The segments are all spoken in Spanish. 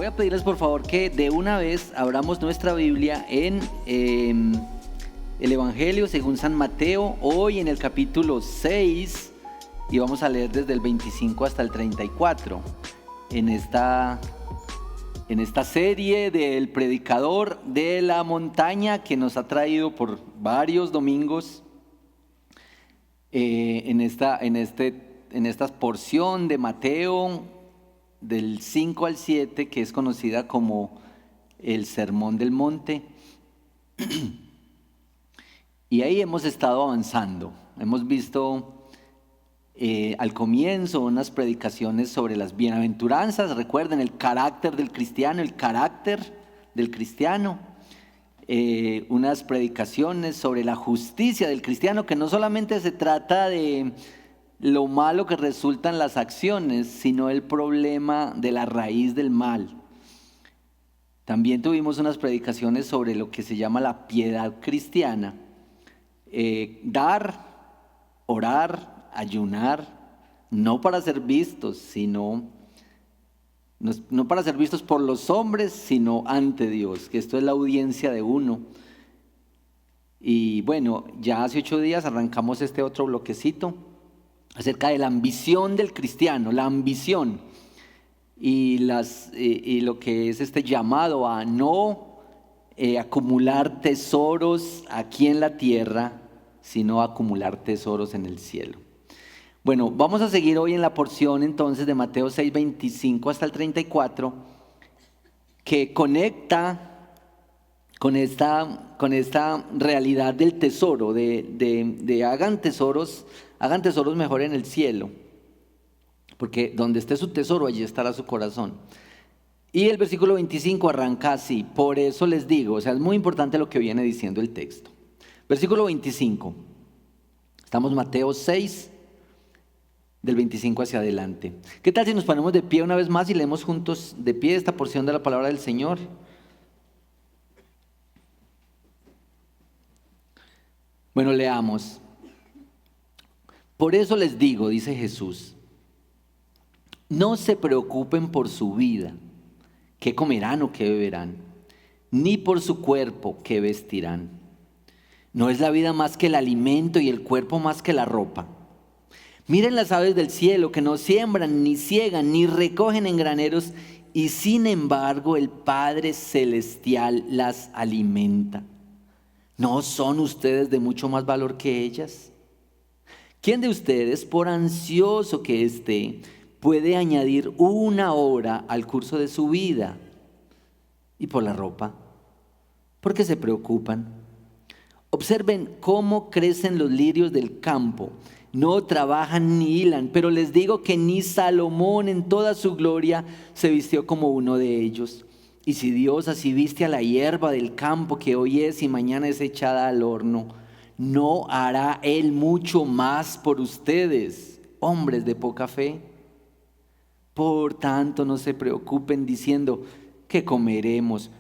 Voy a pedirles por favor que de una vez abramos nuestra Biblia en el Evangelio según San Mateo, hoy en el capítulo 6, y vamos a leer desde el 25 hasta el 34, en esta serie del predicador de la montaña que nos ha traído por varios domingos, en esta porción de Mateo del 5 al 7, que es conocida como el Sermón del Monte. Y ahí hemos estado avanzando. Hemos visto al comienzo unas predicaciones sobre las bienaventuranzas. Recuerden el carácter del cristiano, unas predicaciones sobre la justicia del cristiano, que no solamente se trata de lo malo que resultan las acciones, sino el problema de la raíz del mal. También tuvimos unas predicaciones sobre lo que se llama la piedad cristiana. Dar, orar, ayunar, no para ser vistos, no para ser vistos por los hombres, sino ante Dios, que esto es la audiencia de uno. Y bueno, ya hace 8 días arrancamos este otro bloquecito acerca de la ambición del cristiano, la ambición y lo que es este llamado a no acumular tesoros aquí en la tierra, sino acumular tesoros en el cielo. Bueno, vamos a seguir hoy en la porción entonces de Mateo 6, 25 hasta el 34, que conecta con esta realidad del tesoro, de hagan tesoros mejor en el cielo, porque donde esté su tesoro, allí estará su corazón. Y el versículo 25 arranca así: por eso les digo. O sea, es muy importante lo que viene diciendo el texto. Versículo 25, estamos Mateo 6, del 25 hacia adelante. ¿Qué tal si nos ponemos de pie una vez más y leemos juntos de pie esta porción de la palabra del Señor? Bueno, leamos. Por eso les digo, dice Jesús, no se preocupen por su vida, qué comerán o qué beberán, ni por su cuerpo, qué vestirán. ¿No es la vida más que el alimento y el cuerpo más que la ropa? Miren las aves del cielo, que no siembran, ni ciegan, ni recogen en graneros, y sin embargo el Padre Celestial las alimenta. ¿No son ustedes de mucho más valor que ellas? ¿Quién de ustedes, por ansioso que esté, puede añadir 1 hora al curso de su vida? ¿Y por la ropa? ¿Por qué se preocupan? Observen cómo crecen los lirios del campo. No trabajan ni hilan, pero les digo que ni Salomón en toda su gloria se vistió como uno de ellos. Y si Dios así viste a la hierba del campo, que hoy es y mañana es echada al horno, ¿no hará Él mucho más por ustedes, hombres de poca fe? Por tanto, no se preocupen diciendo, ¿qué comeremos?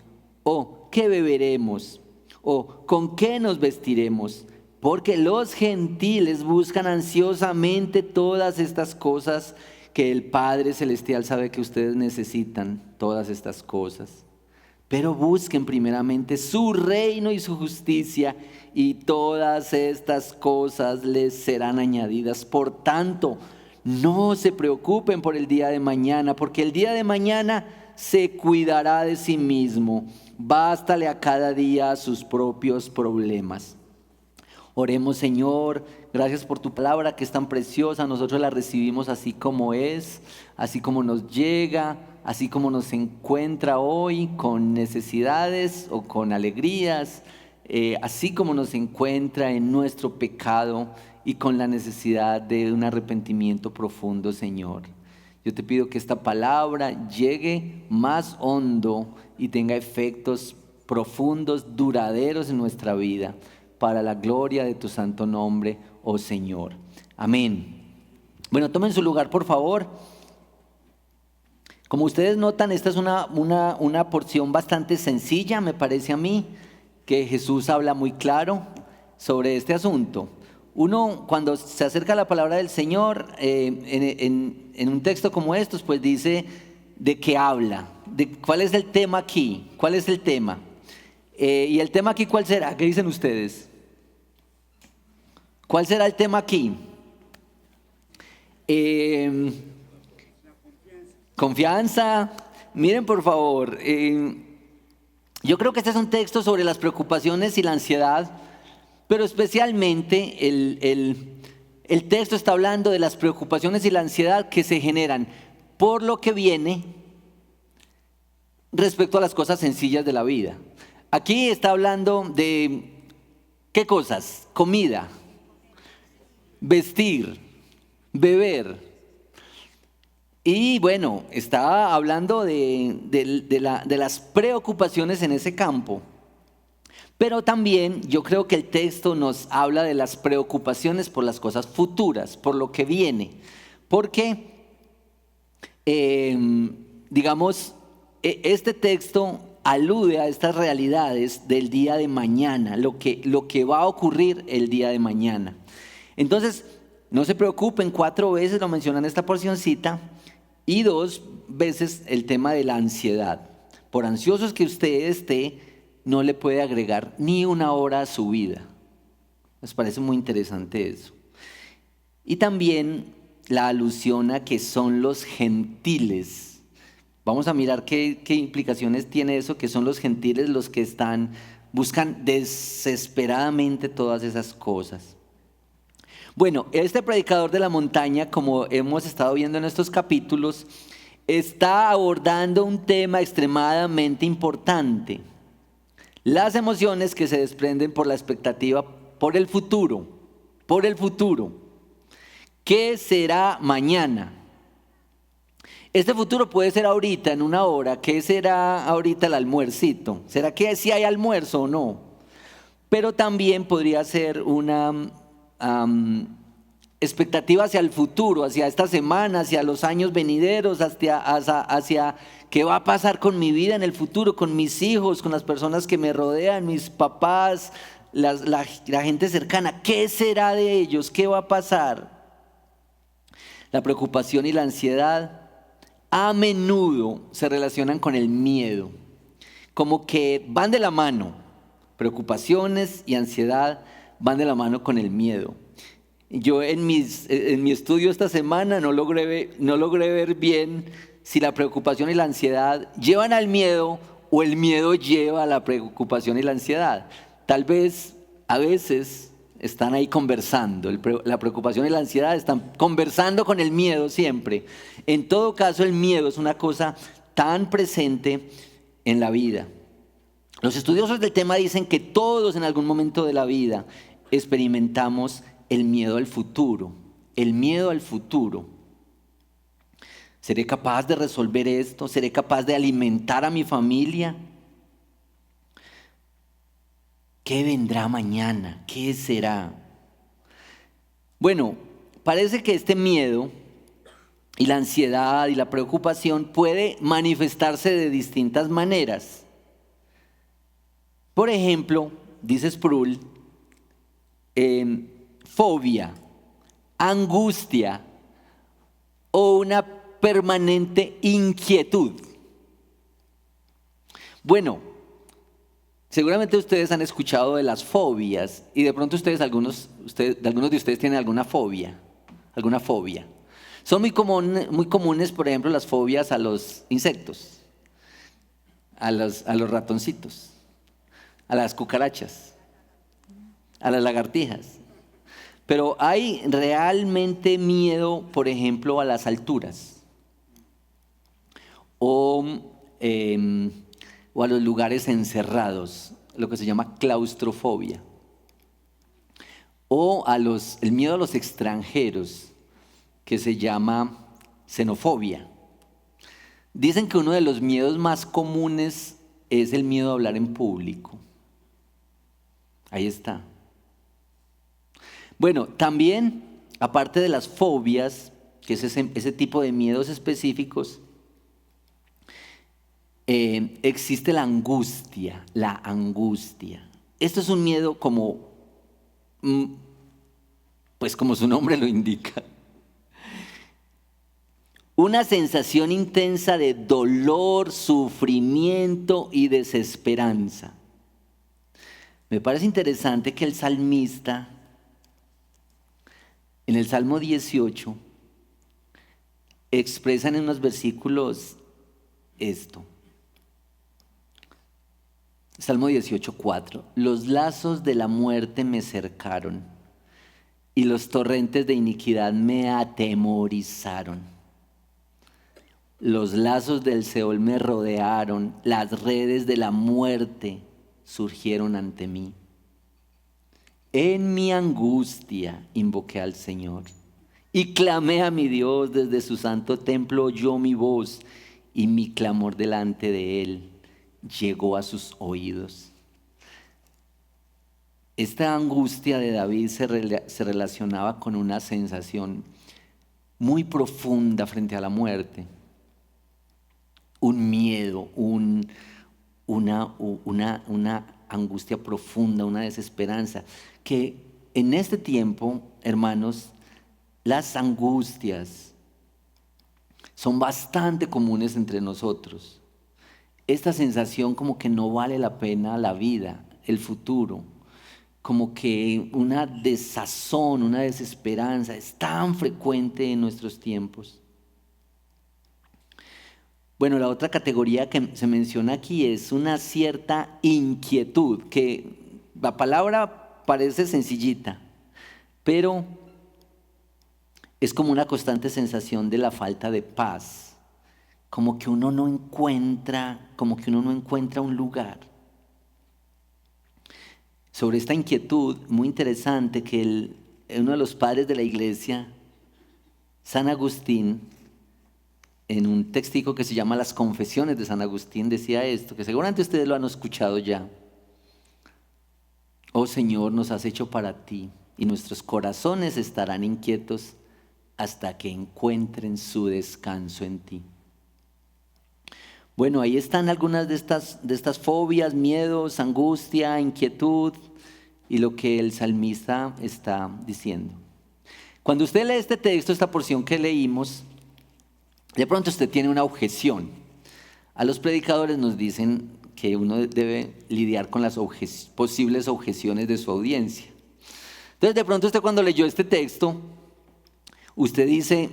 ¿O qué beberemos? ¿O con qué nos vestiremos? Porque los gentiles buscan ansiosamente todas estas cosas, que el Padre Celestial sabe que ustedes necesitan todas estas cosas. Pero busquen primeramente su reino y su justicia, y todas estas cosas les serán añadidas. Por tanto, no se preocupen por el día de mañana, porque el día de mañana se cuidará de sí mismo. Bástale a cada día sus propios problemas. Oremos. Señor, gracias por tu palabra que es tan preciosa. Nosotros la recibimos así como es, así como nos llega, así como nos encuentra hoy, con necesidades o con alegrías, así como nos encuentra en nuestro pecado y con la necesidad de un arrepentimiento profundo, Señor. Yo te pido que esta palabra llegue más hondo y tenga efectos profundos, duraderos en nuestra vida, para la gloria de tu santo nombre, oh Señor. Amén. Bueno, tomen su lugar, por favor. Como ustedes notan, esta es una porción bastante sencilla, me parece a mí, que Jesús habla muy claro sobre este asunto. Uno, cuando se acerca a la palabra del Señor, en un texto como estos, pues dice de qué habla. ¿Cuál es el tema aquí? ¿Cuál es el tema? ¿Y el tema aquí cuál será? ¿Qué dicen ustedes? ¿Cuál será el tema aquí? Confianza. Miren por favor, yo creo que este es un texto sobre las preocupaciones y la ansiedad, pero especialmente el texto está hablando de las preocupaciones y la ansiedad que se generan por lo que viene respecto a las cosas sencillas de la vida. Aquí está hablando de, ¿qué cosas? Comida, vestir, beber. Y bueno, está hablando de las preocupaciones en ese campo. Pero también yo creo que el texto nos habla de las preocupaciones por las cosas futuras, por lo que viene. Porque, digamos, este texto alude a estas realidades del día de mañana, lo que va a ocurrir el día de mañana. Entonces, no se preocupen, 4 veces lo mencionan esta porcioncita y 2 veces el tema de la ansiedad. Por ansiosos que usted esté, no le puede agregar ni una hora a su vida. Les parece muy interesante eso. Y también la alusión a que son los gentiles. Vamos a mirar qué implicaciones tiene eso, que son los gentiles los que buscan desesperadamente todas esas cosas. Bueno, este predicador de la montaña, como hemos estado viendo en estos capítulos, está abordando un tema extremadamente importante. Las emociones que se desprenden por la expectativa por el futuro. Por el futuro. ¿Qué será mañana? Este futuro puede ser ahorita, en una hora. ¿Qué será ahorita el almuercito? ¿Será que sí hay almuerzo o no? Pero también podría ser una expectativa hacia el futuro, hacia esta semana, hacia los años venideros, hacia qué va a pasar con mi vida en el futuro, con mis hijos, con las personas que me rodean, mis papás, la gente cercana. ¿Qué será de ellos? ¿Qué va a pasar? La preocupación y la ansiedad a menudo se relacionan con el miedo, como que van de la mano. Preocupaciones y ansiedad van de la mano con el miedo. Yo en mi estudio esta semana no logré ver bien si la preocupación y la ansiedad llevan al miedo o el miedo lleva a la preocupación y la ansiedad. Tal vez a veces están ahí conversando, la preocupación y la ansiedad están conversando con el miedo siempre. En todo caso, el miedo es una cosa tan presente en la vida. Los estudiosos del tema dicen que todos en algún momento de la vida experimentamos el miedo al futuro, el miedo al futuro. ¿Seré capaz de resolver esto? ¿Seré capaz de alimentar a mi familia? ¿Qué vendrá mañana? ¿Qué será? Bueno, parece que este miedo y la ansiedad y la preocupación puede manifestarse de distintas maneras. Por ejemplo, dice Sproul, fobia, angustia o una permanente inquietud. Bueno, seguramente ustedes han escuchado de las fobias y de pronto algunos de ustedes tienen alguna fobia. Son muy comunes, por ejemplo, las fobias a los insectos, a los ratoncitos, a las cucarachas, a las lagartijas. Pero hay realmente miedo, por ejemplo, a las alturas o a los lugares encerrados, lo que se llama claustrofobia, o el miedo a los extranjeros, que se llama xenofobia. Dicen que uno de los miedos más comunes es el miedo a hablar en público. Ahí está. Bueno, también, aparte de las fobias, que es ese tipo de miedos específicos, existe la angustia. Esto es un miedo como su nombre lo indica. una sensación intensa de dolor, sufrimiento y desesperanza. Me parece interesante que el salmista, en el Salmo 18, expresa en unos versículos esto. Salmo 18:4. Los lazos de la muerte me cercaron y los torrentes de iniquidad me atemorizaron. Los lazos del Seol me rodearon, las redes de la muerte surgieron ante mí. En mi angustia invoqué al Señor y clamé a mi Dios. Desde su santo templo oyó mi voz y mi clamor delante de él llegó a sus oídos. Esta angustia de David se relacionaba con una sensación muy profunda frente a la muerte, un miedo, una angustia profunda, una desesperanza, que en este tiempo, hermanos, las angustias son bastante comunes entre nosotros. Esta sensación como que no vale la pena la vida, el futuro, como que una desazón, una desesperanza es tan frecuente en nuestros tiempos. Bueno, la otra categoría que se menciona aquí es una cierta inquietud, que la palabra parece sencillita, pero es como una constante sensación de la falta de paz, como que uno no encuentra un lugar. Sobre esta inquietud, muy interesante que uno de los padres de la iglesia, San Agustín, en un textico que se llama Las Confesiones de San Agustín, decía esto, que seguramente ustedes lo han escuchado ya. Oh Señor, nos has hecho para ti y nuestros corazones estarán inquietos hasta que encuentren su descanso en ti. Bueno, ahí están algunas de estas fobias, miedos, angustia, inquietud y lo que el salmista está diciendo. Cuando usted lee este texto, esta porción que leímos, de pronto usted tiene una objeción. A los predicadores nos dicen que uno debe lidiar con las posibles objeciones de su audiencia. Entonces, de pronto usted cuando leyó este texto, usted dice,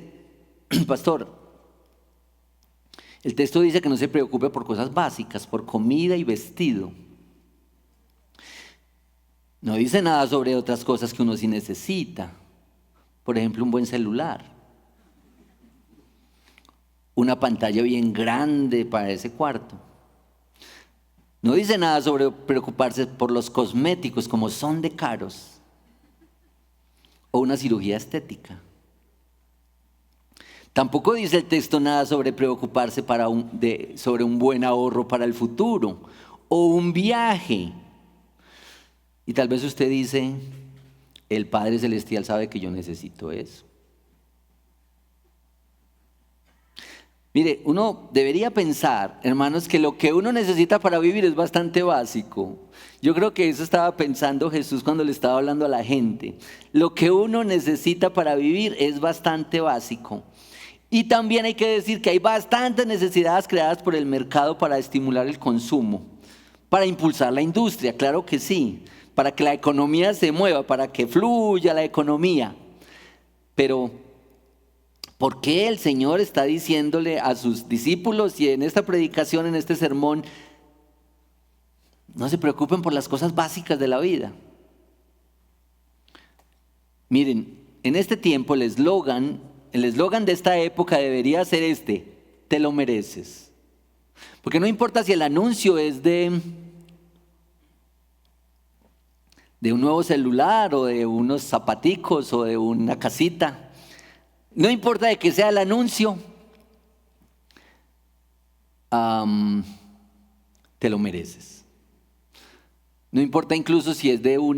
pastor, el texto dice que no se preocupe por cosas básicas, por comida y vestido. No dice nada sobre otras cosas que uno sí necesita. Por ejemplo, un buen celular, una pantalla bien grande para ese cuarto. No dice nada sobre preocuparse por los cosméticos, como son de caros, o una cirugía estética. Tampoco dice el texto nada sobre preocuparse sobre un buen ahorro para el futuro o un viaje. Y tal vez usted dice, el Padre Celestial sabe que yo necesito eso. Mire, uno debería pensar, hermanos, que lo que uno necesita para vivir es bastante básico. Yo creo que eso estaba pensando Jesús cuando le estaba hablando a la gente. Lo que uno necesita para vivir es bastante básico. Y también hay que decir que hay bastantes necesidades creadas por el mercado para estimular el consumo, para impulsar la industria, claro que sí, para que la economía se mueva, para que fluya la economía. Pero, ¿por qué el Señor está diciéndole a sus discípulos y en esta predicación, en este sermón, no se preocupen por las cosas básicas de la vida? Miren, en este tiempo el eslogan de esta época debería ser este: te lo mereces. Porque no importa si el anuncio es de un nuevo celular o de unos zapaticos o de una casita. No importa de qué sea el anuncio, te lo mereces. No importa incluso si es de un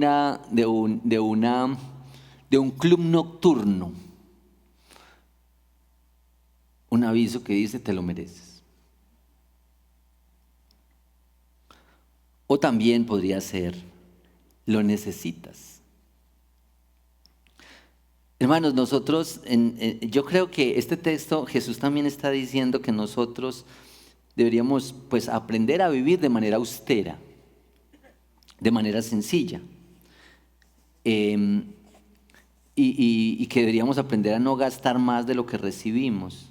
club nocturno. Un aviso que dice te lo mereces. O también podría ser lo necesitas. Hermanos, nosotros, yo creo que este texto Jesús también está diciendo que nosotros deberíamos pues aprender a vivir de manera austera, de manera sencilla. Y que deberíamos aprender a no gastar más de lo que recibimos.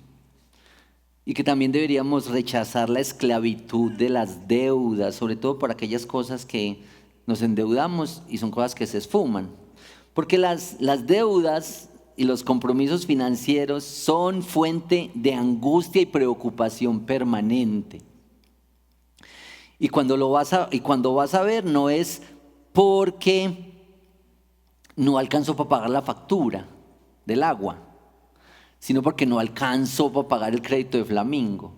Y que también deberíamos rechazar la esclavitud de las deudas, sobre todo por aquellas cosas que nos endeudamos y son cosas que se esfuman. Porque las deudas y los compromisos financieros son fuente de angustia y preocupación permanente. Y cuando vas a ver, no es porque no alcanzó para pagar la factura del agua, sino porque no alcanzó para pagar el crédito de Flamingo.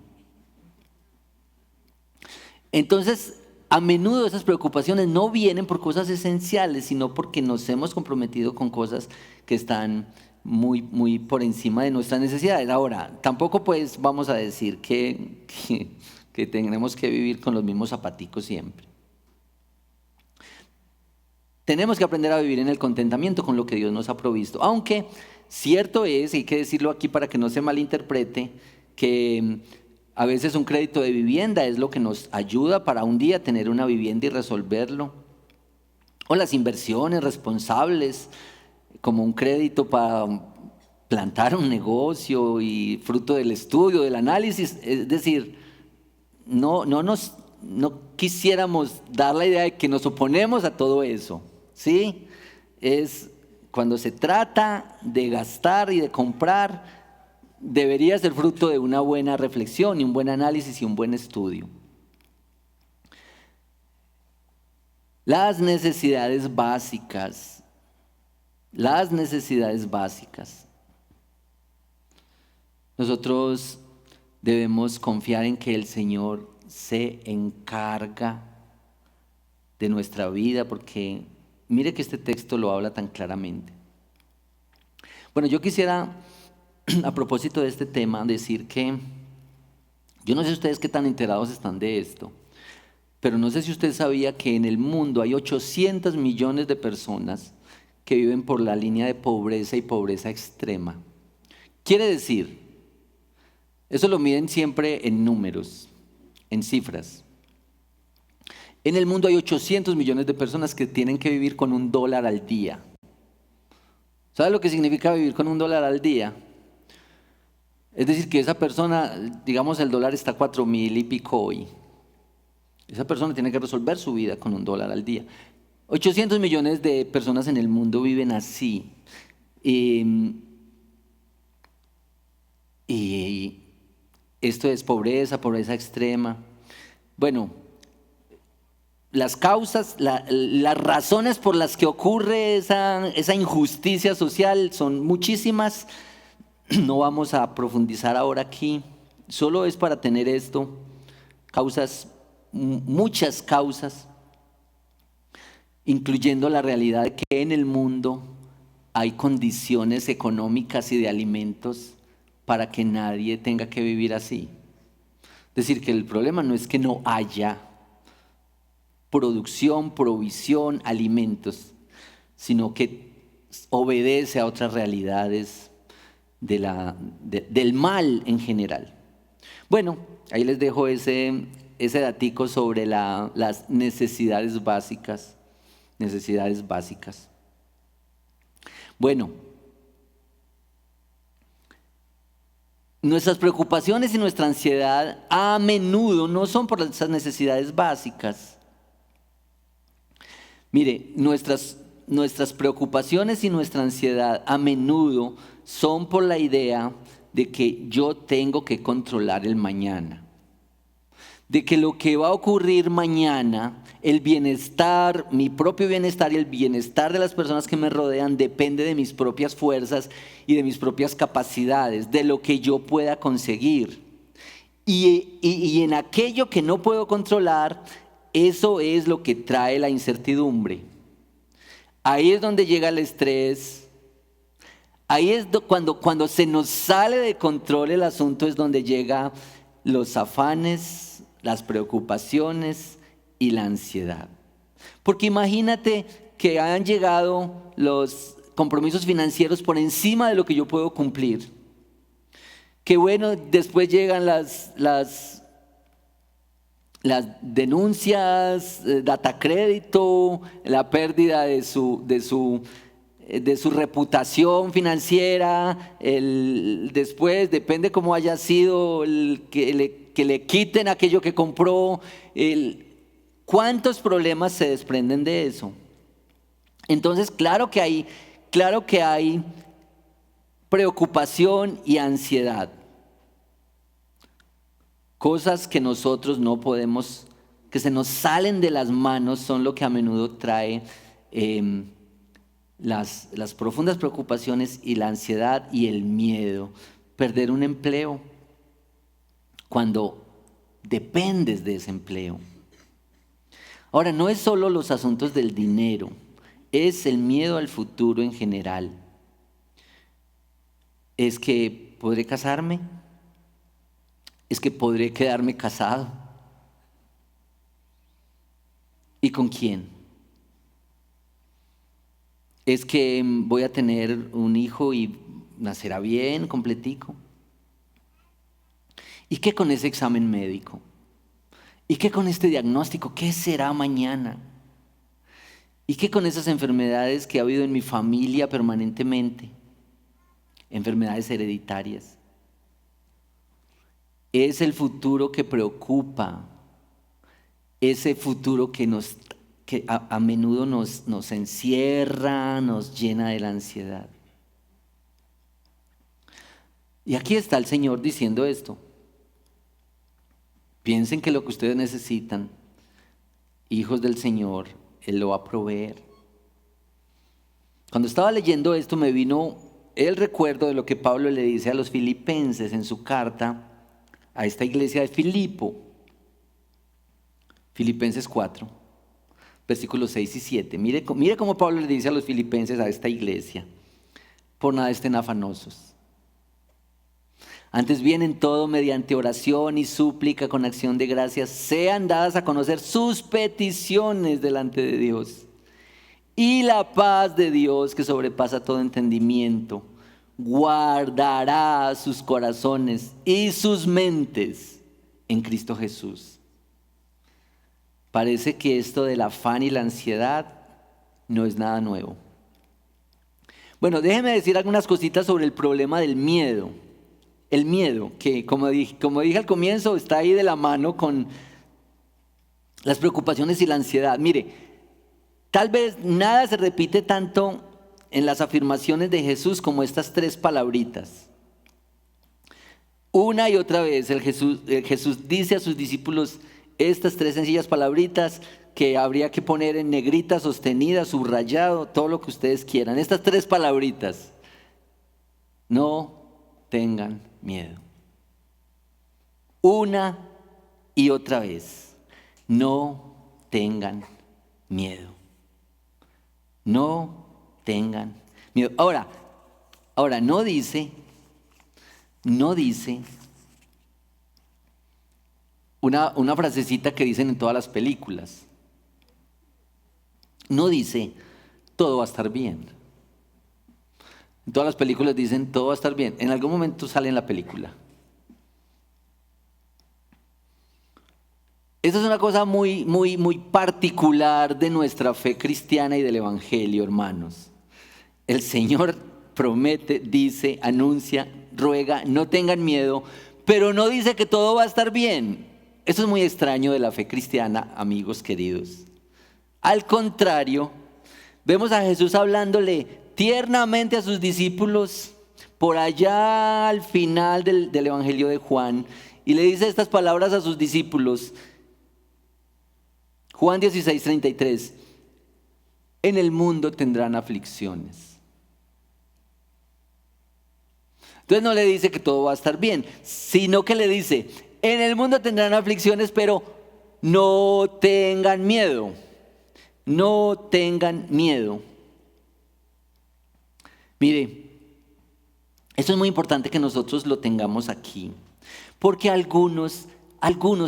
Entonces, a menudo esas preocupaciones no vienen por cosas esenciales, sino porque nos hemos comprometido con cosas que están muy, muy por encima de nuestras necesidades. Ahora, tampoco pues vamos a decir que tenemos que vivir con los mismos zapaticos siempre. Tenemos que aprender a vivir en el contentamiento con lo que Dios nos ha provisto. Aunque cierto es, y hay que decirlo aquí para que no se malinterprete, que a veces un crédito de vivienda es lo que nos ayuda para un día tener una vivienda y resolverlo. O las inversiones responsables, como un crédito para plantar un negocio y fruto del estudio, del análisis. Es decir, no quisiéramos dar la idea de que nos oponemos a todo eso, ¿sí? Es cuando se trata de gastar y de comprar, debería ser fruto de una buena reflexión y un buen análisis y un buen estudio. Las necesidades básicas. Nosotros debemos confiar en que el Señor se encarga de nuestra vida, porque mire que este texto lo habla tan claramente. Bueno, yo quisiera, a propósito de este tema, decir que yo no sé ustedes qué tan enterados están de esto, pero no sé si usted sabía que en el mundo hay 800 millones de personas que viven por la línea de pobreza y pobreza extrema. Quiere decir, eso lo miden siempre en números, en cifras. En el mundo hay 800 millones de personas que tienen que vivir con $1 al día. ¿Sabe lo que significa vivir con $1 al día? Es decir, que esa persona, digamos, el dólar está a 4.000 y pico hoy. Esa persona tiene que resolver su vida con $1 al día. 800 millones de personas en el mundo viven así. Y esto es pobreza extrema. Bueno, las causas, las razones por las que ocurre esa injusticia social son muchísimas. No vamos a profundizar ahora aquí. Solo es para tener esto. Muchas causas, incluyendo la realidad de que en el mundo hay condiciones económicas y de alimentos para que nadie tenga que vivir así. Es decir, que el problema no es que no haya producción, provisión, alimentos, sino que obedece a otras realidades del mal en general. Bueno, ahí les dejo ese datico sobre las necesidades básicas. Bueno, nuestras preocupaciones y nuestra ansiedad a menudo no son por esas necesidades básicas. Mire, nuestras preocupaciones y nuestra ansiedad a menudo son por la idea de que yo tengo que controlar el mañana. De que lo que va a ocurrir mañana, el bienestar, mi propio bienestar y el bienestar de las personas que me rodean depende de mis propias fuerzas y de mis propias capacidades, de lo que yo pueda conseguir. Y en aquello que no puedo controlar, eso es lo que trae la incertidumbre. Ahí es donde llega el estrés. Ahí es cuando se nos sale de control el asunto, es donde llegan los afanes, las preocupaciones y la ansiedad. Porque imagínate que hayan llegado compromisos financieros por encima de lo que yo puedo cumplir. Que bueno, después llegan las denuncias, data crédito, la pérdida de su reputación financiera, después depende cómo haya sido que le quiten aquello que compró, ¿cuántos problemas se desprenden de eso? Entonces, claro que hay preocupación y ansiedad. Cosas que nosotros no podemos, que se nos salen de las manos, son lo que a menudo trae las profundas preocupaciones y la ansiedad y el miedo. Perder un empleo cuando dependes de ese empleo. Ahora, no es solo los asuntos del dinero, es el miedo al futuro en general. Es que podré casarme, es que podré quedarme casado. ¿Y con quién? Es que voy a tener un hijo y nacerá bien, completico. ¿Y qué con ese examen médico? ¿Y qué con este diagnóstico? ¿Qué será mañana? ¿Y qué con esas enfermedades que ha habido en mi familia permanentemente? Enfermedades hereditarias. Es el futuro que preocupa, ese futuro que a menudo nos encierra, nos llena de la ansiedad. Y aquí está el Señor diciendo esto. Piensen que lo que ustedes necesitan, hijos del Señor, Él lo va a proveer. Cuando estaba leyendo esto me vino el recuerdo de lo que Pablo le dice a los filipenses en su carta a esta iglesia de Filipo. Filipenses 4, versículos 6 y 7. Mire cómo Pablo le dice a los filipenses, a esta iglesia: por nada estén afanosos. Antes bien, en todo, mediante oración y súplica con acción de gracias, sean dadas a conocer sus peticiones delante de Dios. Y la paz de Dios, que sobrepasa todo entendimiento, guardará sus corazones y sus mentes en Cristo Jesús. Parece que esto del afán y la ansiedad no es nada nuevo. Bueno, déjeme decir algunas cositas sobre el problema del miedo. El miedo, que como dije al comienzo, está ahí de la mano con las preocupaciones y la ansiedad. Mire, tal vez nada se repite tanto en las afirmaciones de Jesús como estas tres palabritas. Una y otra vez Jesús dice a sus discípulos estas tres sencillas palabritas que habría que poner en negrita, sostenida, subrayado, todo lo que ustedes quieran. Estas tres palabritas: no tengan miedo. Una y otra vez: no tengan miedo. No tengan miedo. Ahora no dice una frasecita que dicen en todas las películas. No dice todo va a estar bien. En todas las películas dicen todo va a estar bien. En algún momento sale en la película. Esa es una cosa muy, muy, muy particular de nuestra fe cristiana y del Evangelio, hermanos. El Señor promete, dice, anuncia, ruega, no tengan miedo, pero no dice que todo va a estar bien. Eso es muy extraño de la fe cristiana, amigos queridos. Al contrario, vemos a Jesús hablándole tiernamente a sus discípulos por allá al final del Evangelio de Juan, y le dice estas palabras a sus discípulos. Juan 16:33: en el mundo tendrán aflicciones. Entonces no le dice que todo va a estar bien, sino que le dice: en el mundo tendrán aflicciones, pero no tengan miedo. No tengan miedo. Mire, esto es muy importante que nosotros lo tengamos aquí, porque algunos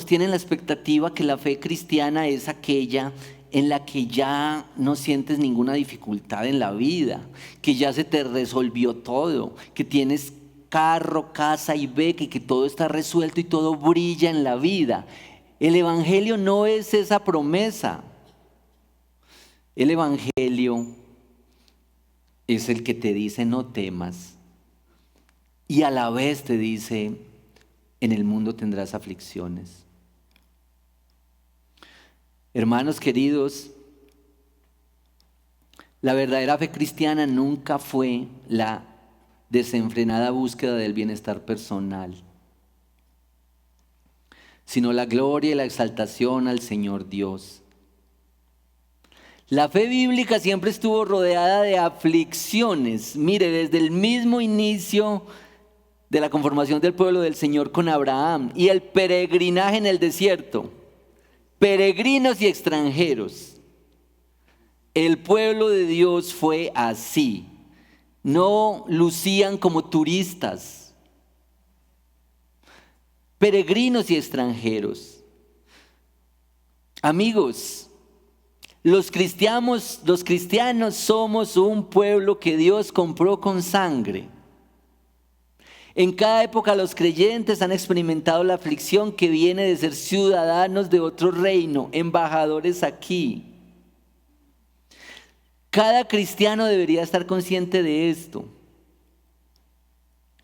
tienen la expectativa que la fe cristiana es aquella en la que ya no sientes ninguna dificultad en la vida, que ya se te resolvió todo, que tienes carro, casa y beca y que todo está resuelto y todo brilla en la vida. El Evangelio no es esa promesa. El Evangelio es el que te dice no temas y a la vez te dice en el mundo tendrás aflicciones. Hermanos queridos, la verdadera fe cristiana nunca fue la desenfrenada búsqueda del bienestar personal, sino la gloria y la exaltación al Señor Dios. La fe bíblica siempre estuvo rodeada de aflicciones. Mire, desde el mismo inicio de la conformación del pueblo del Señor con Abraham y el peregrinaje en el desierto, peregrinos y extranjeros, el pueblo de Dios fue así. No lucían como turistas, peregrinos y extranjeros. Amigos, los cristianos somos un pueblo que Dios compró con sangre. En cada época los creyentes han experimentado la aflicción que viene de ser ciudadanos de otro reino, embajadores aquí. Cada cristiano debería estar consciente de esto.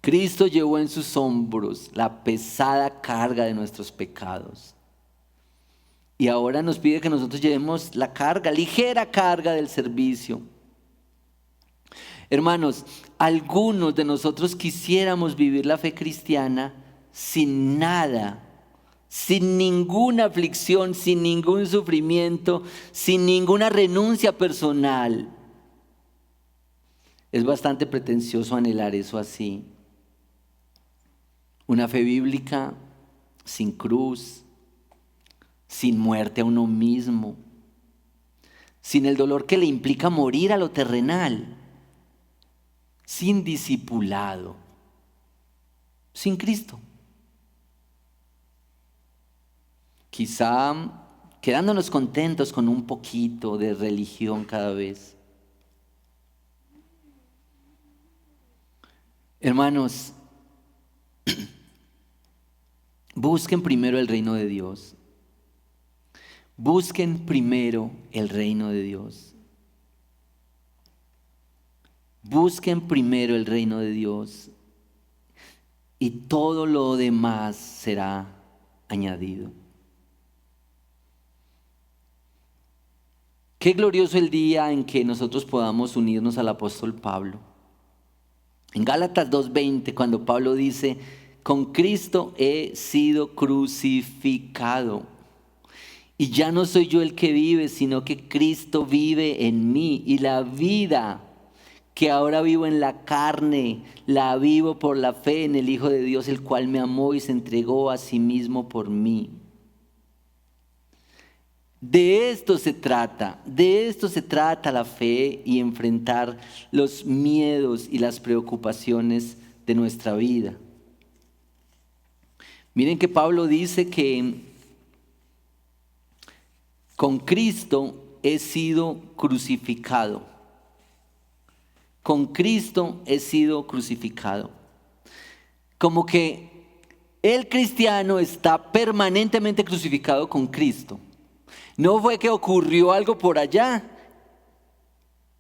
Cristo llevó en sus hombros la pesada carga de nuestros pecados. Y ahora nos pide que nosotros llevemos la carga, ligera carga del servicio. Hermanos, algunos de nosotros quisiéramos vivir la fe cristiana sin nada, sin ninguna aflicción, sin ningún sufrimiento, sin ninguna renuncia personal. Es bastante pretencioso anhelar eso así. Una fe bíblica sin cruz, sin muerte a uno mismo, sin el dolor que le implica morir a lo terrenal, sin discipulado, sin Cristo. Quizá quedándonos contentos con un poquito de religión cada vez. Hermanos, busquen primero el reino de Dios. Busquen primero el reino de Dios. Busquen primero el reino de Dios y todo lo demás será añadido. Qué glorioso el día en que nosotros podamos unirnos al apóstol Pablo. En Gálatas 2:20, cuando Pablo dice, con Cristo he sido crucificado. Y ya no soy yo el que vive, sino que Cristo vive en mí. Y la vida que ahora vivo en la carne, la vivo por la fe en el Hijo de Dios, el cual me amó y se entregó a sí mismo por mí. De esto se trata la fe y enfrentar los miedos y las preocupaciones de nuestra vida. Miren que Pablo dice que con Cristo he sido crucificado. Con Cristo he sido crucificado. Como que el cristiano está permanentemente crucificado con Cristo. No fue que ocurrió algo por allá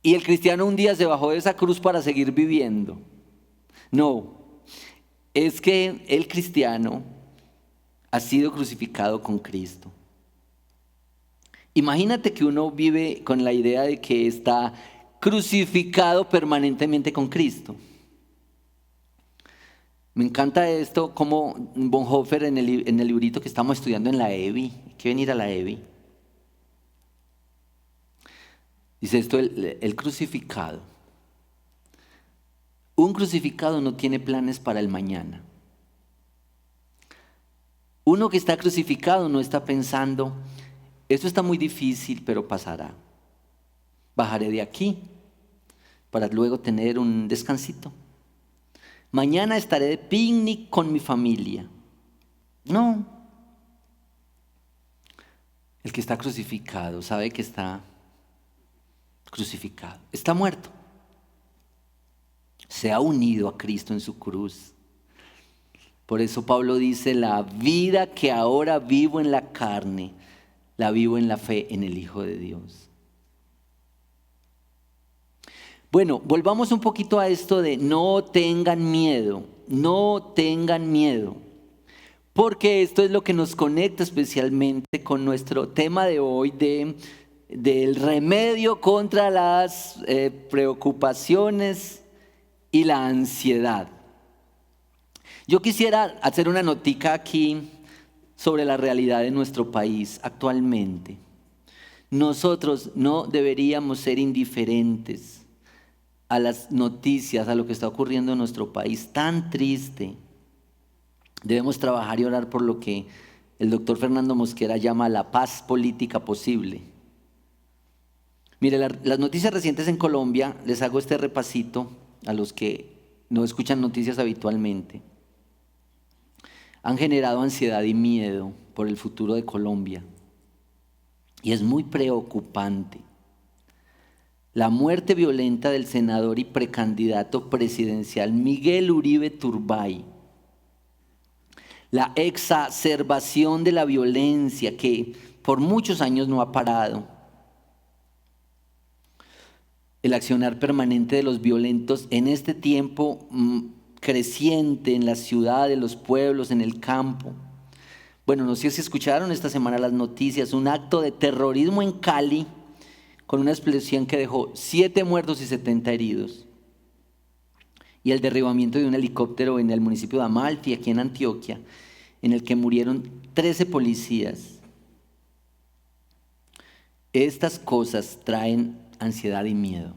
y el cristiano un día se bajó de esa cruz para seguir viviendo. No, es que el cristiano ha sido crucificado con Cristo. Imagínate que uno vive con la idea de que está crucificado permanentemente con Cristo. Me encanta esto, como Bonhoeffer en el librito que estamos estudiando en la EBI, hay que venir a la EBI. Dice esto, el crucificado. Un crucificado no tiene planes para el mañana. Uno que está crucificado no está pensando, esto está muy difícil, pero pasará. Bajaré de aquí para luego tener un descansito. Mañana estaré de picnic con mi familia. No. El que está crucificado sabe que está crucificado, está muerto. Se ha unido a Cristo en su cruz. Por eso Pablo dice, la vida que ahora vivo en la carne, la vivo en la fe en el Hijo de Dios. Bueno, volvamos un poquito a esto de no tengan miedo, no tengan miedo. Porque esto es lo que nos conecta especialmente con nuestro tema de hoy del remedio contra las preocupaciones y la ansiedad. Yo quisiera hacer una notica aquí sobre la realidad de nuestro país actualmente. Nosotros no deberíamos ser indiferentes a las noticias, a lo que está ocurriendo en nuestro país tan triste. Debemos trabajar y orar por lo que el doctor Fernando Mosquera llama la paz política posible. Mire, las noticias recientes en Colombia, les hago este repasito a los que no escuchan noticias habitualmente, han generado ansiedad y miedo por el futuro de Colombia. Y es muy preocupante. La muerte violenta del senador y precandidato presidencial Miguel Uribe Turbay. La exacerbación de la violencia que por muchos años no ha parado. El accionar permanente de los violentos en este tiempo creciente en la ciudad, en los pueblos, en el campo. Bueno, no sé si escucharon esta semana las noticias, un acto de terrorismo en Cali con una explosión que dejó 7 muertos y 70 heridos. Y el derribamiento de un helicóptero en el municipio de Amalfi, aquí en Antioquia, en el que murieron 13 policías. Estas cosas traen ansiedad y miedo.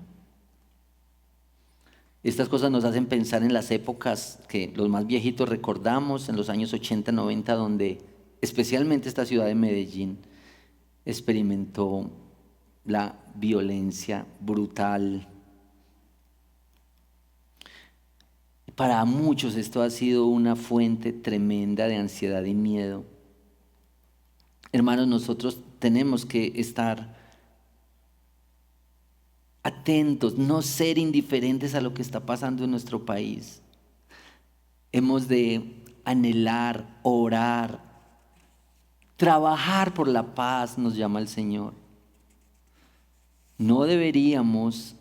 Estas cosas nos hacen pensar en las épocas que los más viejitos recordamos, en los años 80, 90, donde especialmente esta ciudad de Medellín experimentó la violencia brutal. Para muchos esto ha sido una fuente tremenda de ansiedad y miedo. Hermanos, nosotros tenemos que estar atentos, no ser indiferentes a lo que está pasando en nuestro país. Hemos de anhelar, orar, trabajar por la paz, nos llama el Señor. No deberíamos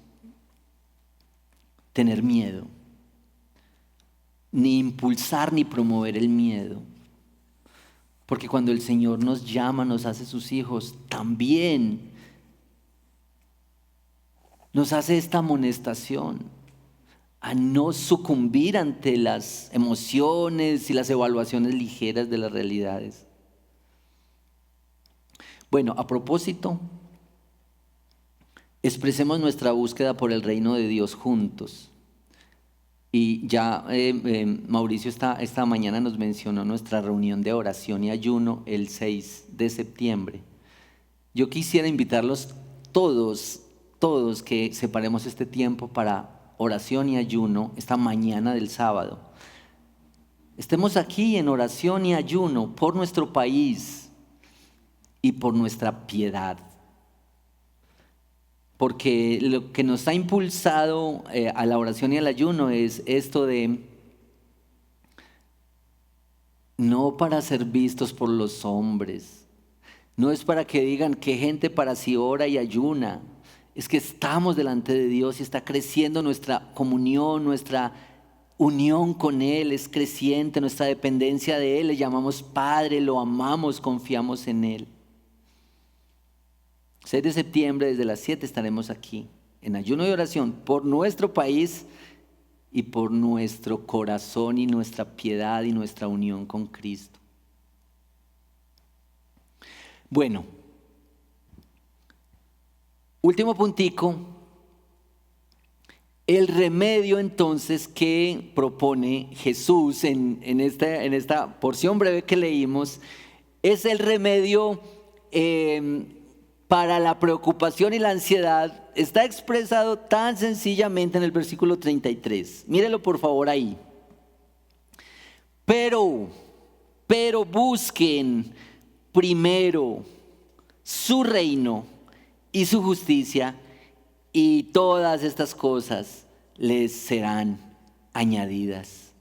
tener miedo, ni impulsar ni promover el miedo. Porque cuando el Señor nos llama, nos hace sus hijos, también nos hace esta amonestación a no sucumbir ante las emociones y las evaluaciones ligeras de las realidades. Bueno, a propósito, expresemos nuestra búsqueda por el reino de Dios juntos. Y ya Mauricio esta mañana nos mencionó nuestra reunión de oración y ayuno el 6 de septiembre. Yo quisiera invitarlos todos que separemos este tiempo para oración y ayuno esta mañana del sábado. Estemos aquí en oración y ayuno por nuestro país y por nuestra piedad. Porque lo que nos ha impulsado a la oración y al ayuno es esto de no para ser vistos por los hombres, no es para que digan qué gente para si ora y ayuna. Es que estamos delante de Dios y está creciendo nuestra comunión, nuestra unión con Él es creciente, nuestra dependencia de Él, le llamamos Padre, lo amamos, confiamos en Él. 6 de septiembre desde las 7 estaremos aquí en ayuno y oración por nuestro país y por nuestro corazón y nuestra piedad y nuestra unión con Cristo. Bueno, último puntico, el remedio entonces que propone Jesús en esta porción breve que leímos es el remedio para la preocupación y la ansiedad. Está expresado tan sencillamente en el versículo 33. Mírelo por favor ahí. Pero busquen primero su reino y su justicia, y todas estas cosas les serán añadidas.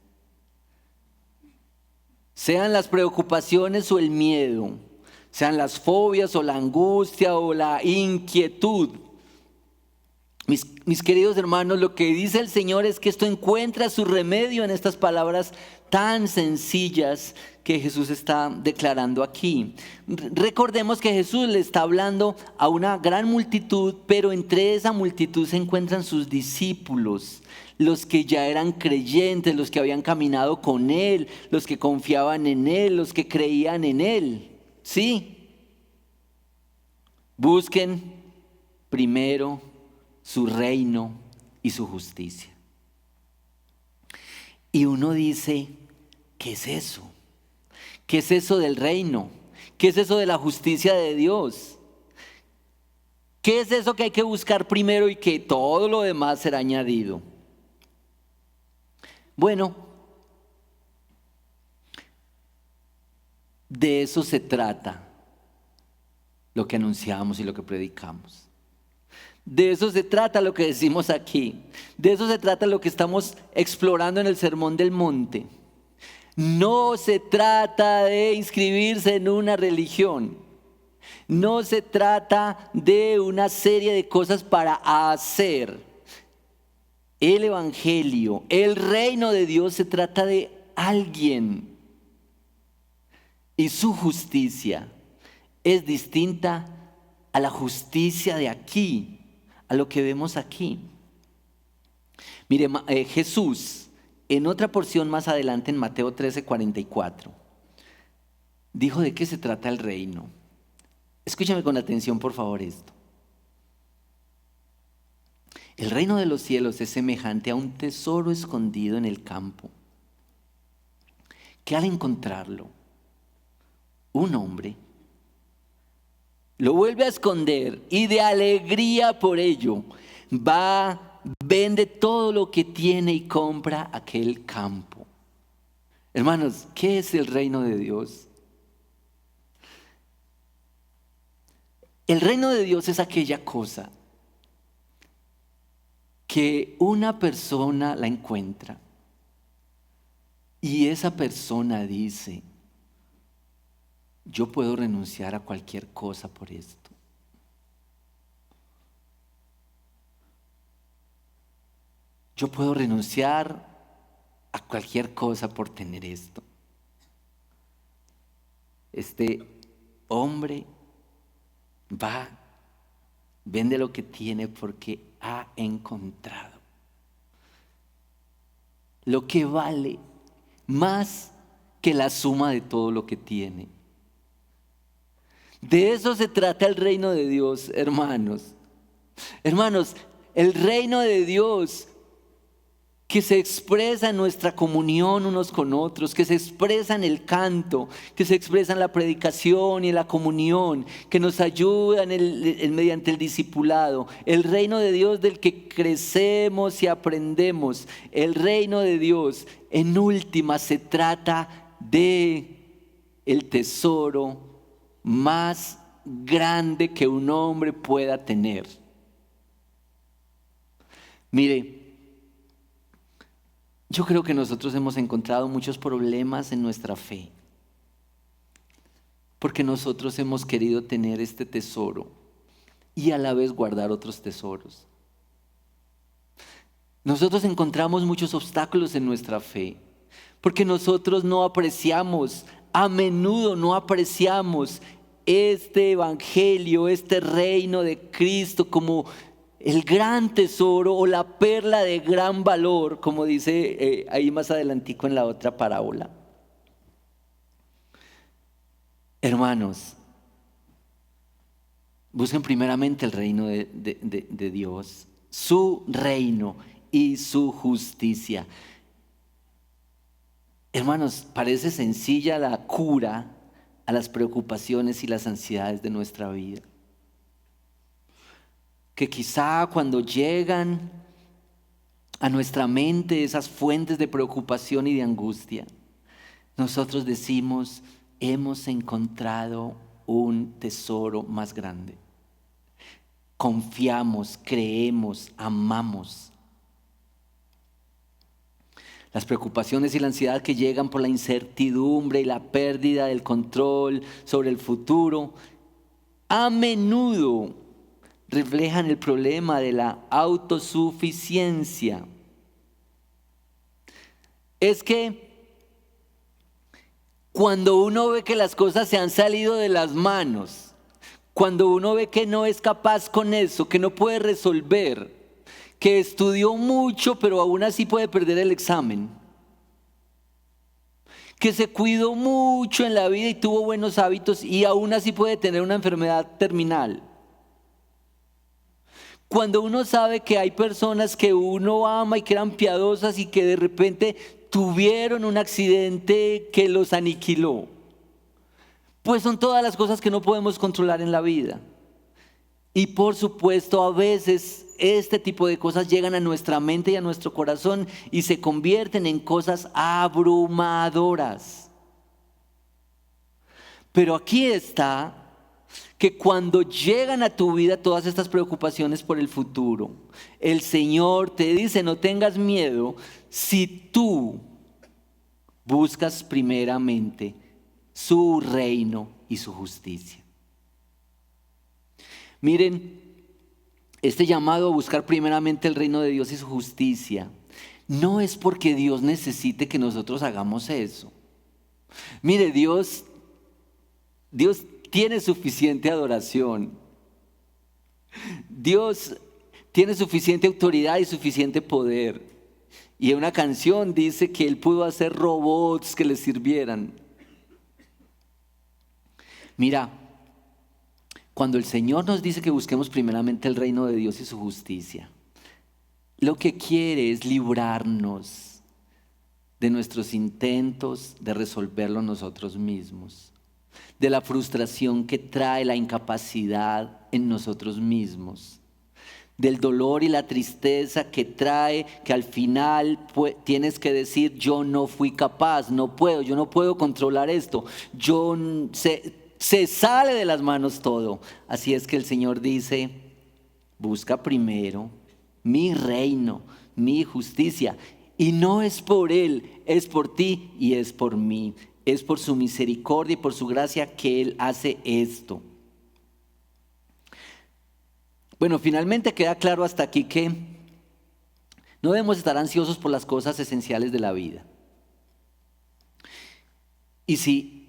Sean las preocupaciones o el miedo, sean las fobias o la angustia o la inquietud. Mis queridos hermanos, lo que dice el Señor es que esto encuentra su remedio en estas palabras tan sencillas que Jesús está declarando aquí. Recordemos que Jesús le está hablando a una gran multitud, pero entre esa multitud se encuentran sus discípulos, los que ya eran creyentes, los que habían caminado con Él, los que confiaban en Él, los que creían en Él. ¿Sí? Busquen primero su reino y su justicia. Y uno dice, ¿qué es eso? ¿Qué es eso del reino? ¿Qué es eso de la justicia de Dios? ¿Qué es eso que hay que buscar primero y que todo lo demás será añadido? Bueno, de eso se trata lo que anunciamos y lo que predicamos. De eso se trata lo que decimos aquí. De eso se trata lo que estamos explorando en el Sermón del Monte. No se trata de inscribirse en una religión. No se trata de una serie de cosas para hacer. El Evangelio, el reino de Dios se trata de alguien. Y su justicia es distinta a la justicia de aquí, a lo que vemos aquí. Mire, Jesús, en otra porción más adelante en Mateo 13:44, dijo de qué se trata el reino. Escúchame con atención, por favor, esto. El reino de los cielos es semejante a un tesoro escondido en el campo, que al encontrarlo, un hombre lo vuelve a esconder y de alegría por ello vende todo lo que tiene y compra aquel campo. Hermanos, ¿qué es el reino de Dios? El reino de Dios es aquella cosa que una persona la encuentra y esa persona dice, yo puedo renunciar a cualquier cosa por esto. Yo puedo renunciar a cualquier cosa por tener esto. Este hombre vende lo que tiene porque ha encontrado lo que vale más que la suma de todo lo que tiene. De eso se trata el reino de Dios, hermanos. Hermanos, el reino de Dios que se expresa en nuestra comunión unos con otros, que se expresa en el canto, que se expresa en la predicación y en la comunión, que nos ayuda mediante el discipulado. El reino de Dios del que crecemos y aprendemos. El reino de Dios, en última, se trata de el tesoro más grande que un hombre pueda tener. Mire, yo creo que nosotros hemos encontrado muchos problemas en nuestra fe, porque nosotros hemos querido tener este tesoro y a la vez guardar otros tesoros. Nosotros encontramos muchos obstáculos en nuestra fe, porque nosotros no apreciamos, a menudo no apreciamos este evangelio, este reino de Cristo como el gran tesoro o la perla de gran valor, como dice ahí más adelantico en la otra parábola. Hermanos, busquen primeramente el reino de Dios, su reino y su justicia. Hermanos, parece sencilla la cura a las preocupaciones y las ansiedades de nuestra vida. Que quizá cuando llegan a nuestra mente esas fuentes de preocupación y de angustia, nosotros decimos, hemos encontrado un tesoro más grande. Confiamos, creemos, amamos. Las preocupaciones y la ansiedad que llegan por la incertidumbre y la pérdida del control sobre el futuro, a menudo reflejan el problema de la autosuficiencia. Es que cuando uno ve que las cosas se han salido de las manos, cuando uno ve que no es capaz con eso, que no puede resolver, que estudió mucho pero aún así puede perder el examen, que se cuidó mucho en la vida y tuvo buenos hábitos y aún así puede tener una enfermedad terminal. Cuando uno sabe que hay personas que uno ama y que eran piadosas y que de repente tuvieron un accidente que los aniquiló, pues son todas las cosas que no podemos controlar en la vida. Y por supuesto, a veces este tipo de cosas llegan a nuestra mente y a nuestro corazón y se convierten en cosas abrumadoras. Pero aquí está que cuando llegan a tu vida todas estas preocupaciones por el futuro, el Señor te dice: no tengas miedo si tú buscas primeramente su reino y su justicia. Miren, este llamado a buscar primeramente el reino de Dios y su justicia no es porque Dios necesite que nosotros hagamos eso. Mire, Dios tiene suficiente adoración. Dios tiene suficiente autoridad y suficiente poder. Y en una canción dice que Él pudo hacer robots que le sirvieran. Mira, cuando el Señor nos dice que busquemos primeramente el reino de Dios y su justicia, lo que quiere es librarnos de nuestros intentos de resolverlo nosotros mismos, de la frustración que trae la incapacidad en nosotros mismos, del dolor y la tristeza que trae que al final tienes que decir: yo no fui capaz, yo no puedo controlar esto, se sale de las manos todo. Así es que el Señor dice: busca primero mi reino, mi justicia. Y no es por Él, es por ti y es por mí. Es por su misericordia y por su gracia que Él hace esto. Bueno, finalmente queda claro hasta aquí que no debemos estar ansiosos por las cosas esenciales de la vida. Y si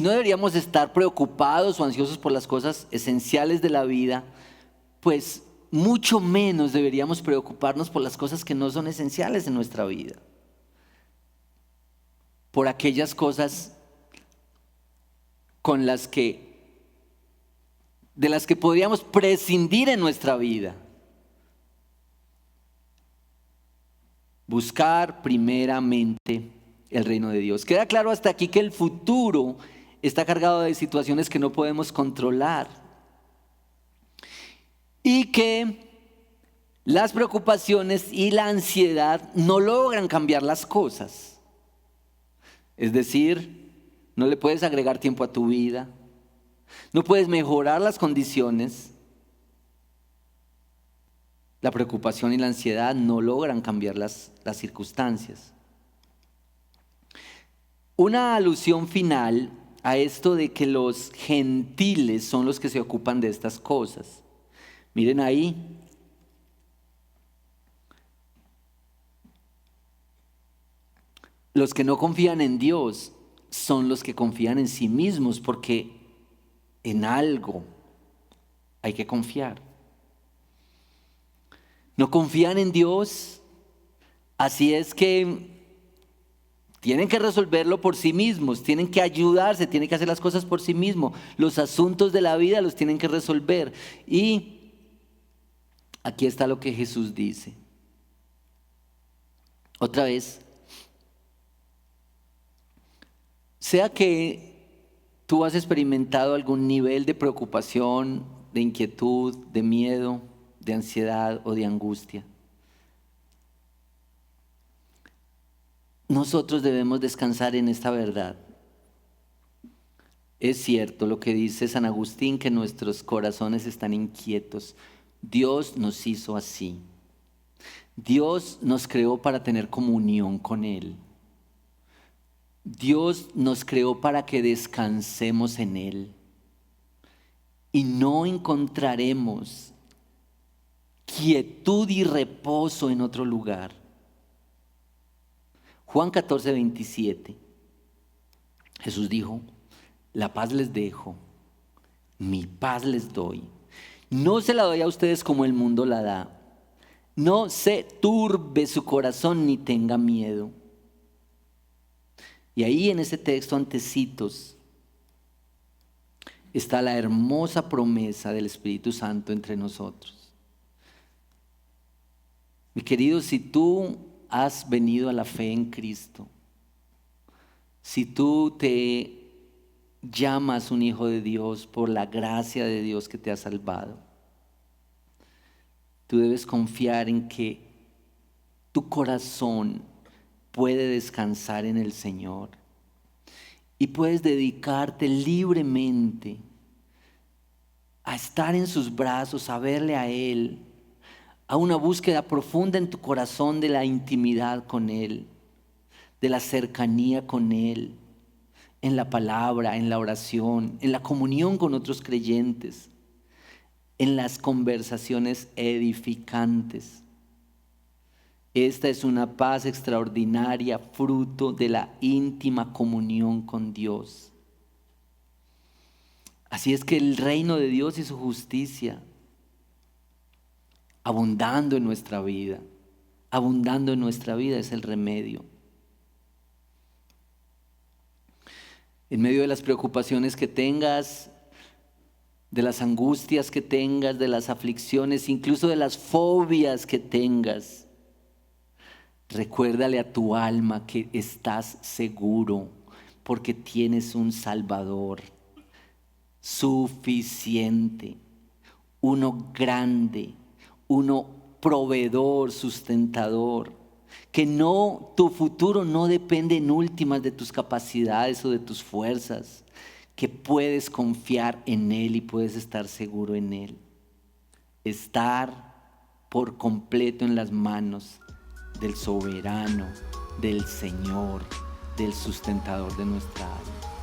no deberíamos estar preocupados o ansiosos por las cosas esenciales de la vida, pues mucho menos deberíamos preocuparnos por las cosas que no son esenciales en nuestra vida. Por aquellas cosas de las que podríamos prescindir en nuestra vida. Buscar primeramente el reino de Dios. Queda claro hasta aquí que el futuro está cargado de situaciones que no podemos controlar y que las preocupaciones y la ansiedad no logran cambiar las cosas. Es decir, no le puedes agregar tiempo a tu vida, no puedes mejorar las condiciones. La preocupación y la ansiedad no logran cambiar las circunstancias. Una alusión final a esto de que los gentiles son los que se ocupan de estas cosas. Miren ahí. Los que no confían en Dios son los que confían en sí mismos, porque en algo hay que confiar. No confían en Dios, así es que tienen que resolverlo por sí mismos, tienen que ayudarse, tienen que hacer las cosas por sí mismos. Los asuntos de la vida los tienen que resolver. Y aquí está lo que Jesús dice. Otra vez, sea que tú has experimentado algún nivel de preocupación, de inquietud, de miedo, de ansiedad o de angustia, nosotros debemos descansar en esta verdad. Es cierto lo que dice San Agustín, que nuestros corazones están inquietos. Dios nos hizo así. Dios nos creó para tener comunión con Él. Dios nos creó para que descansemos en Él. Y no encontraremos quietud y reposo en otro lugar. Juan 14, 27. Jesús dijo: la paz les dejo, mi paz les doy. No se la doy a ustedes como el mundo la da. No se turbe su corazón ni tenga miedo. Y ahí en ese texto antecitos está la hermosa promesa del Espíritu Santo entre nosotros. Mi querido, si tú has venido a la fe en Cristo, si tú te llamas un hijo de Dios por la gracia de Dios que te ha salvado, tú debes confiar en que tu corazón puede descansar en el Señor y puedes dedicarte libremente a estar en sus brazos, a verle a Él, a una búsqueda profunda en tu corazón de la intimidad con Él, de la cercanía con Él, en la palabra, en la oración, en la comunión con otros creyentes, en las conversaciones edificantes. Esta es una paz extraordinaria, fruto de la íntima comunión con Dios. Así es que el reino de Dios y su justicia, abundando en nuestra vida, es el remedio. En medio de las preocupaciones que tengas, de las angustias que tengas, de las aflicciones, incluso de las fobias que tengas, recuérdale a tu alma que estás seguro porque tienes un Salvador suficiente, uno grande, uno proveedor, sustentador, que no, tu futuro no depende en últimas de tus capacidades o de tus fuerzas, que puedes confiar en Él y puedes estar seguro en Él. Estar por completo en las manos del soberano, del Señor, del sustentador de nuestra alma.